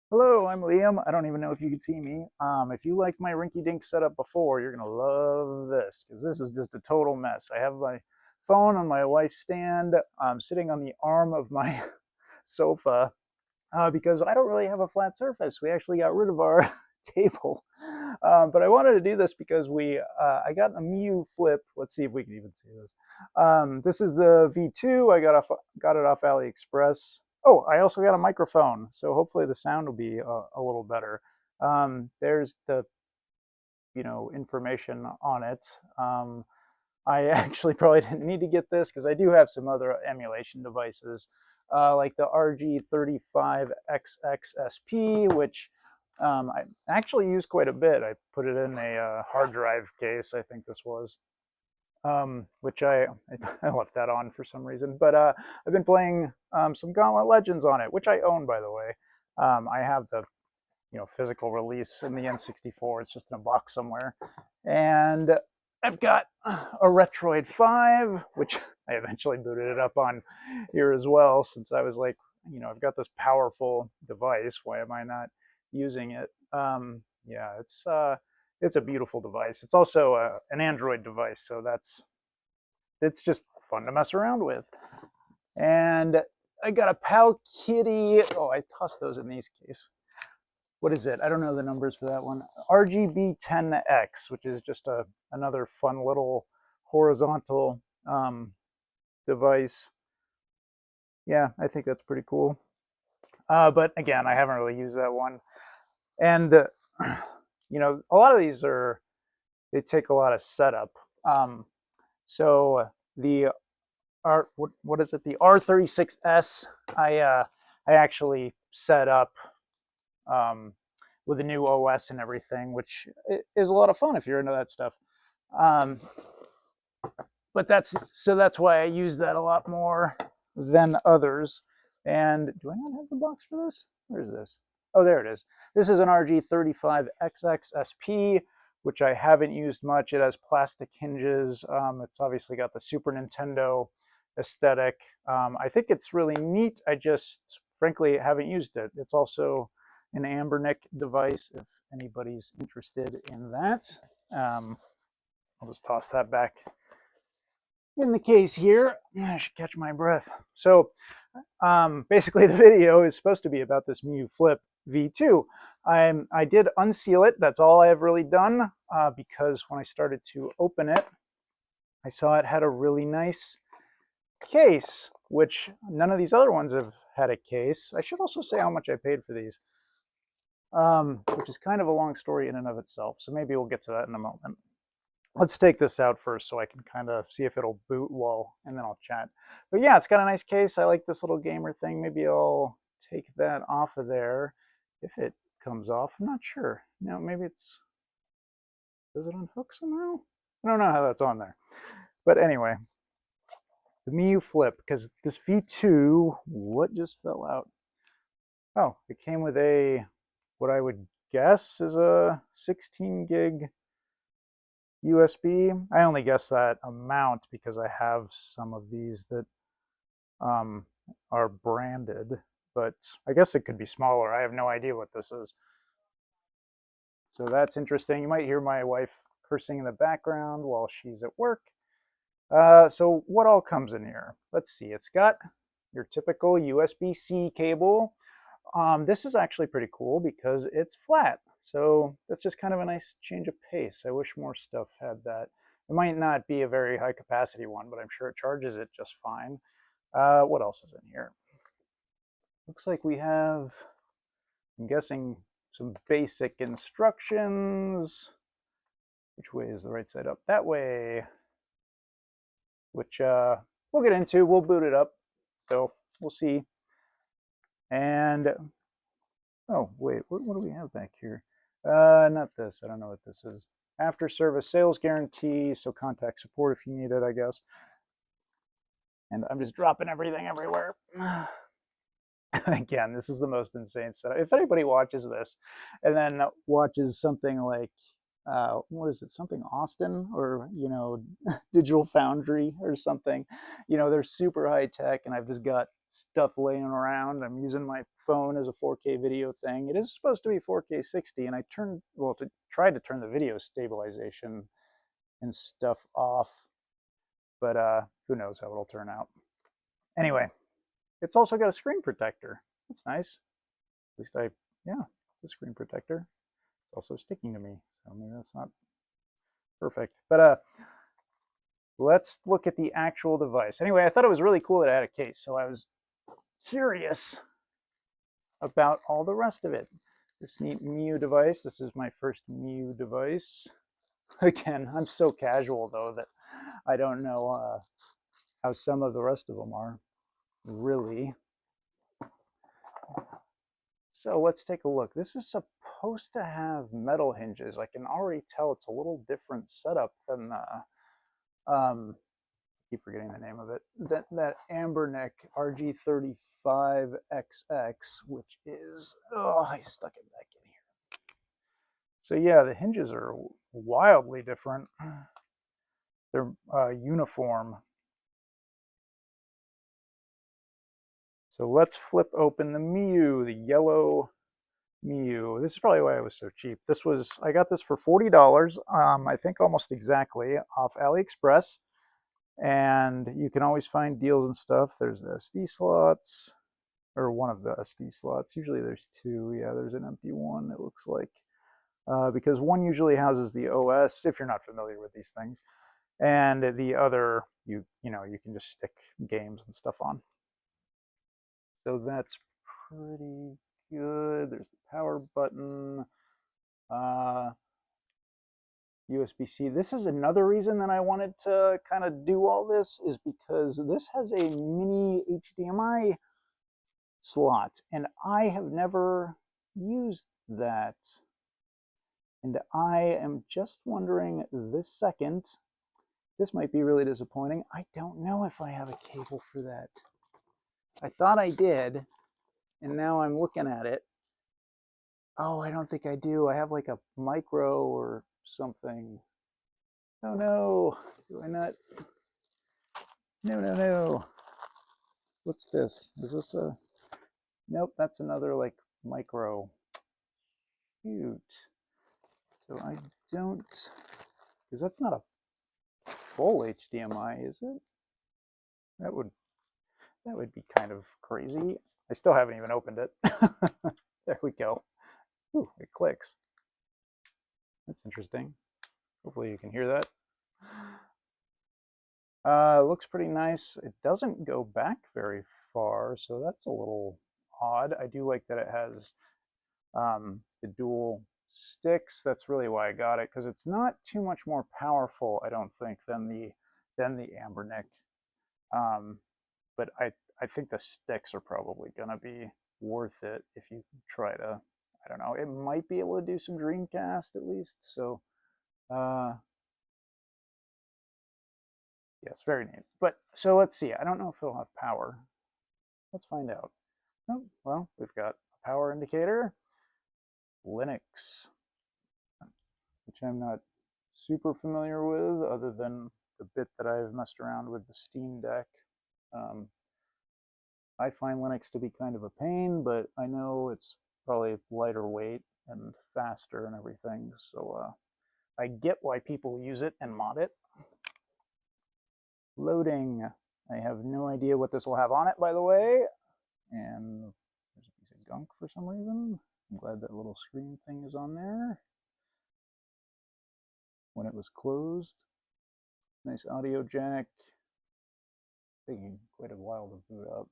Hello, I'm Liam. I don't even know if you can see me. If you liked my rinky-dink setup before, you're gonna love this because this is just a total mess. I have my phone on my wife's stand. I'm sitting on the arm of my sofa because I don't really have a flat surface. We actually got rid of our table, but I wanted to do this because I got a Miyoo Flip. Let's see if we can even see this. This is the V2. Got it off AliExpress. Oh, I also got a microphone, so hopefully the sound will be a little better. There's the information on it. I actually probably didn't need to get this because I do have some other emulation devices, like the RG35XXSP, which I actually use quite a bit. I put it in a hard drive case, I think this was, which I left that on for some reason. But I've been playing some Gauntlet Legends on it, which I own, by the way. I have the physical release in the N64. It's just in a box somewhere, and I've got a Retroid 5, which I eventually booted it up on here as well, since I was like, I've got this powerful device. Why am I not using it? Yeah, it's a beautiful device. It's also an Android device, so it's just fun to mess around with. And I got a Pal Kitty. Oh, I tossed those in these cases. What is it? I don't know the numbers for that one. RGB10X, which is just another fun little horizontal device. Yeah, I think that's pretty cool. But again, I haven't really used that one. And a lot of these they take a lot of setup. So the what is it? The R36S. I actually set up with the new OS and everything, which is a lot of fun if you're into that stuff. Um, but that's why I use that a lot more than others. And do I not have the box for this? Where is this? Oh, there it is. This is an RG35XXSP, which I haven't used much. It has plastic hinges. It's obviously got the Super Nintendo aesthetic. I think it's really neat. I just, frankly, haven't used it. It's also an Ambernick device, if anybody's interested in that. I'll just toss that back in the case here. I should catch my breath. So basically the video is supposed to be about this Miyoo Flip V2. I did unseal it. That's all I have really done because when I started to open it, I saw it had a really nice case, which none of these other ones have had a case. I should also say how much I paid for these, which is kind of a long story in and of itself. So maybe we'll get to that in a moment. Let's take this out first so I can kind of see if it'll boot well, and then I'll chat. But yeah, it's got a nice case. I like this little gamer thing. Maybe I'll take that off of there if it comes off. I'm not sure. No, maybe does it unhook somehow? I don't know how that's on there. But anyway, the Miyoo Flip, because this V2, what just fell out? Oh, it came with what I would guess is a 16 gig USB. I only guess that amount because I have some of these that are branded, but I guess it could be smaller. I have no idea what this is. So that's interesting. You might hear my wife cursing in the background while she's at work. So what all comes in here? Let's see. It's got your typical USB-C cable. This is actually pretty cool because it's flat. So that's just kind of a nice change of pace. I wish more stuff had that. It might not be a very high capacity one, but I'm sure it charges it just fine. What else is in here? Looks like we have, I'm guessing, some basic instructions. Which way is the right side up? That way. Which we'll get into. We'll boot it up. So we'll see. And oh, wait, what do we have back here? Not this. I don't know what this is. After service sales guarantee. So contact support if you need it, I guess. And I'm just dropping everything everywhere. Again, this is the most insane setup. If anybody watches this and then watches something like, what is it, something Austin or, Digital Foundry or something, they're super high tech and I've just got stuff laying around. I'm using my phone as a 4K video thing. It is supposed to be 4K 60, and I tried to turn the video stabilization and stuff off, but who knows how it'll turn out. Anyway, it's also got a screen protector. That's nice. At least yeah, the screen protector. It's also sticking to me, so maybe that's not perfect. But let's look at the actual device. Anyway, I thought it was really cool that it had a case, so I was curious about all the rest of it. This neat Miyoo device. This is my first Miyoo device. Again, I'm so casual though that I don't know how some of the rest of them are, really. So let's take a look. This is supposed to have metal hinges. I can already tell it's a little different setup than I keep forgetting the name of it. That Amberneck RG35XX, which is, oh, I stuck it back in here. So yeah, the hinges are wildly different. They're uniform. So let's flip open the Miyoo, the yellow Miyoo. This is probably why it was so cheap. I got this for $40, I think almost exactly, off AliExpress. And you can always find deals and stuff. There's the SD slots, or one of the SD slots. Usually there's two. Yeah, there's an empty one, it looks like. Because one usually houses the OS, if you're not familiar with these things. And the other, you can just stick games and stuff on. So that's pretty good. There's the power button. USB-C. This is another reason that I wanted to kind of do all this, is because this has a mini HDMI slot, and I have never used that. And I am just wondering this second, this might be really disappointing. I don't know if I have a cable for that. I thought I did, and now I'm looking at it. Oh, I don't think I do. I have like a micro or something. Oh no, do I not? No. What's this? Is this a, nope, that's another like micro. Cute. So I don't, because that's not a full HDMI, is it? That would be kind of crazy. I still haven't even opened it. There we go. Ooh, it clicks. That's interesting. Hopefully you can hear that. Looks pretty nice. It doesn't go back very far, so that's a little odd. I do like that it has the dual sticks. That's really why I got it, because it's not too much more powerful, I don't think, than the Amberneck. But I think the sticks are probably gonna be worth it if you try to, I don't know, it might be able to do some Dreamcast at least. So yes, very neat. But so let's see. I don't know if it'll have power. Let's find out. Oh, well, we've got a power indicator, Linux, which I'm not super familiar with, other than the bit that I've messed around with the Steam Deck. I find Linux to be kind of a pain, but I know it's probably lighter weight and faster and everything, so I get why people use it and mod it. Loading. I have no idea what this will have on it, by the way. And there's a piece of gunk for some reason. I'm glad that little screen thing is on there. When it was closed. Nice audio jack. Taking quite a while to boot up.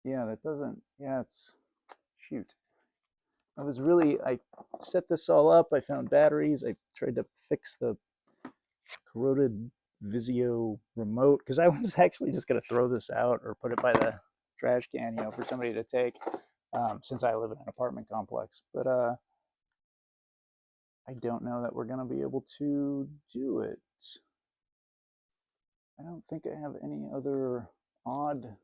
Yeah, that doesn't, yeah, it's, shoot. I set this all up. I found batteries. I tried to fix the corroded Vizio remote, because I was actually just going to throw this out or put it by the trash can, for somebody to take, since I live in an apartment complex. But I don't know that we're going to be able to do it. I don't think I have any other odd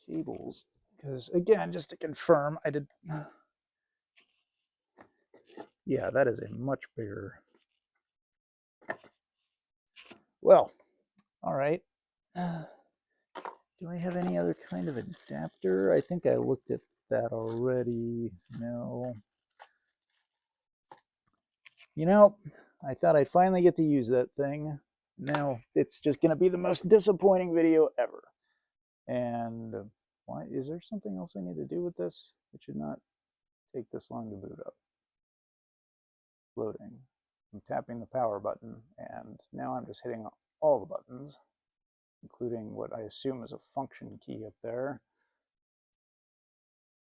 cables, because again, just to confirm, I did. Yeah, that is a much bigger. Well, all right. Do I have any other kind of adapter? I think I looked at that already. No. You know, I thought I'd finally get to use that thing. Now it's just going to be the most disappointing video ever. And why is there something else I need to do with this? It should not take this long to boot up. Loading. I'm tapping the power button, and now I'm just hitting all the buttons, including what I assume is a function key up there.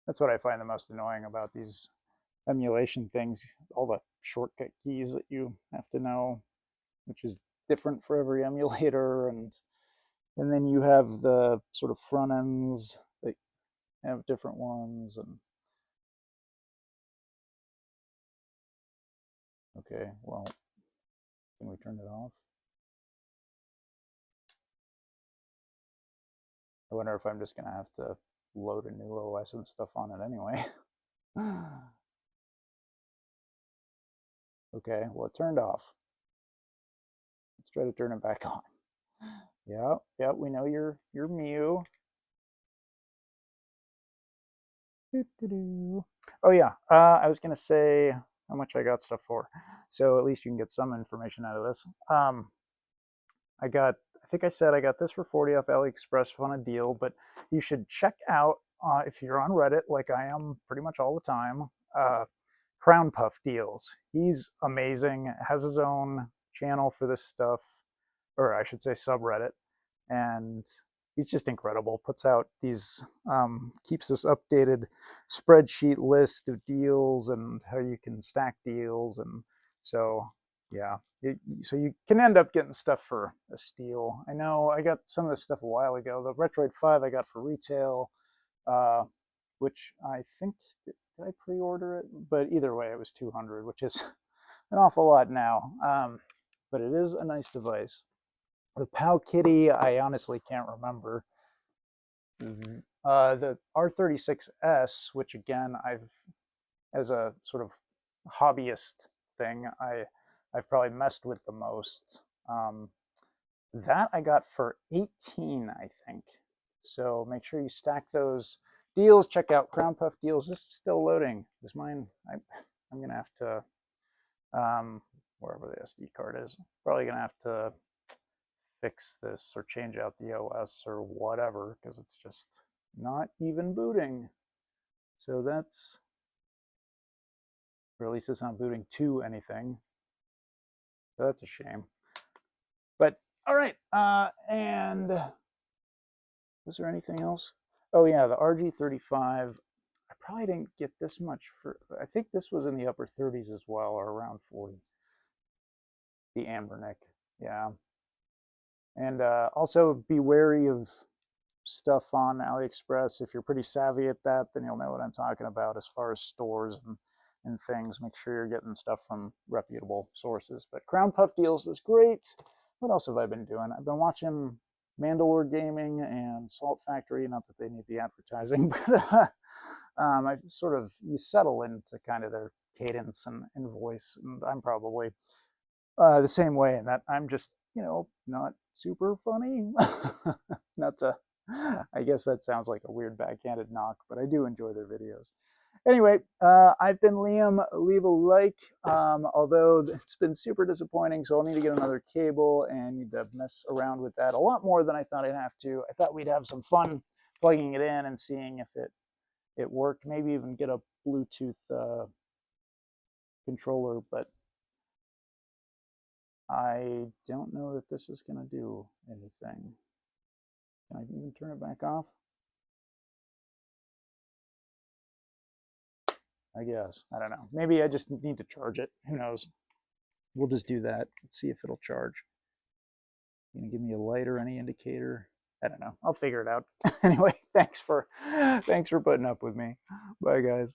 That's what I find the most annoying about these emulation things, all the shortcut keys that you have to know, which is different for every emulator, and then you have the sort of front ends that have different ones. And okay, well, can we turn it off? I wonder if I'm just going to have to load a new OS and stuff on it anyway. Okay, well, it turned off. Let's try to turn it back on. Yeah, we know you're Miyoo. Oh yeah, I was gonna say how much I got stuff for, so at least you can get some information out of this. I think I said I got this for 40 off AliExpress on a deal, but you should check out, if you're on Reddit, like I am pretty much all the time, Crown Puff deals. He's amazing, has his own channel for this stuff, or I should say subreddit, and he's just incredible. Puts out these, keeps this updated spreadsheet list of deals and how you can stack deals. And so, yeah, so you can end up getting stuff for a steal. I know I got some of this stuff a while ago. The Retroid 5 I got for retail, which I think, did I pre-order it? But either way, it was 200, which is an awful lot now. But it is a nice device. The POW Kitty, I honestly can't remember. The R36S, which again, as a sort of hobbyist thing, I've probably messed with the most. That I got for 18, I think. So make sure you stack those deals. Check out Crown Puff deals. This is still loading. This mine, I'm gonna have to, wherever the SD card is, probably gonna have to fix this or change out the OS or whatever, because it's just not even booting. So that's, or at least it's not booting to anything. So that's a shame. But all right, and was there anything else? Oh yeah, the RG35. I probably didn't get this much for, I think this was in the upper 30s as well, or around 40. The Ambernick, yeah. And also be wary of stuff on AliExpress. If you're pretty savvy at that, then you'll know what I'm talking about as far as stores and things. Make sure you're getting stuff from reputable sources. But Crown Puff deals is great. What else have I been doing? I've been watching Mandalore Gaming and Salt Factory. Not that they need the advertising, but I sort of, you settle into kind of their cadence and voice. And I'm probably the same way in that I'm just, not super funny. Not to, I guess that sounds like a weird backhanded knock, but I do enjoy their videos. Anyway, I've been Liam. Leave a like, although it's been super disappointing, so I'll need to get another cable and need to mess around with that a lot more than I thought I'd have to. I thought we'd have some fun plugging it in and seeing if it worked, maybe even get a Bluetooth controller, but I don't know that this is going to do anything. Can I even turn it back off? I guess. I don't know. Maybe I just need to charge it. Who knows? We'll just do that. Let's see if it'll charge. You gonna give me a light or any indicator? I don't know. I'll figure it out. Anyway, thanks for putting up with me. Bye, guys.